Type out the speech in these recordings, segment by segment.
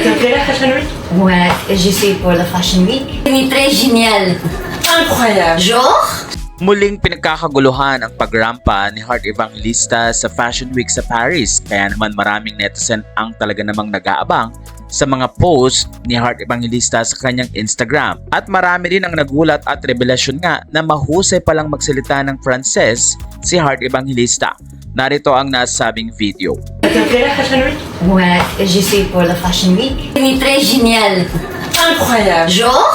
Ça te plaît la Fashion Week? Ouais, je suis pour la Fashion Week. C'est très génial. Incroyable! Genre? Muling pinagkakaguluhan ang pagrampa ni Heart Evangelista sa Fashion Week sa Paris, kaya naman maraming netizen ang talaga namang nag-aabang sa mga post ni Heart Evangelista sa kanyang Instagram. At marami rin ang nagulat at revelasyon nga na mahusay palang magsalita ng Frances si Heart Evangelista. Narito ang nasabing video. Ça te plaît la Fashion Week? Ouais, je suis pour la Fashion Week. C'est très génial. Incroyable! Genre?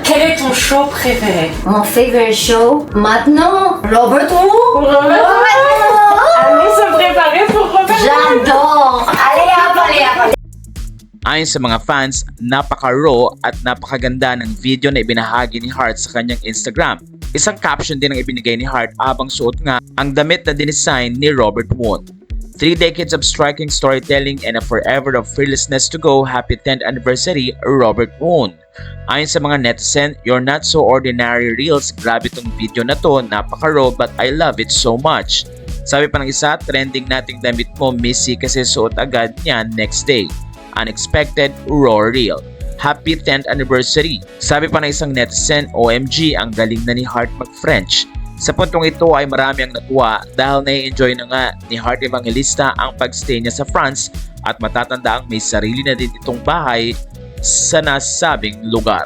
Quel est ton show préféré? Mon favorite show maintenant, Robert Wu. Allez se préparer pour Robert. J'adore. Allez hop, allez hop. Ayon sa mga fans, napaka-raw at napakaganda ng video na ibinahagi ni Heart sa kanyang Instagram. Isang caption din ang ibinigay ni Heart habang suot nga ang damit na dinesign ni Robert Woon. 3 decades of striking storytelling and a forever of fearlessness to go. Happy 10th anniversary, Robert Woon. Ayon sa mga netizen, you're not so ordinary reels. Grabe tong video na to, napaka-raw but I love it so much. Sabi pa ng isa, trending nating damit mo, Missy, kasi suot agad niya next day. Unexpected raw reel. Happy 10th anniversary. Sabi pa ng isang netizen, OMG, ang galing na ni Heart mag-French. Sa puntong ito ay marami ang natuwa dahil nai-enjoy na nga ni Heart Evangelista ang pagstay niya sa France at matatanda ang may sarili na din itong bahay sa nasabing lugar.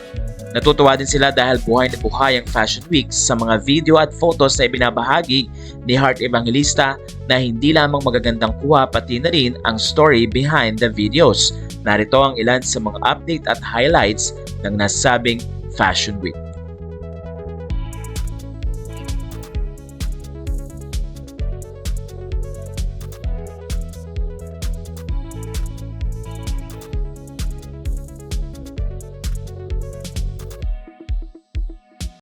Natutuwa din sila dahil buhay na buhay ang Fashion Week sa mga video at photos na ibinabahagi ni Heart Evangelista na hindi lamang magagandang kuha pati na rin ang story behind the videos. Narito ang ilan sa mga update at highlights ng nasabing Fashion Week.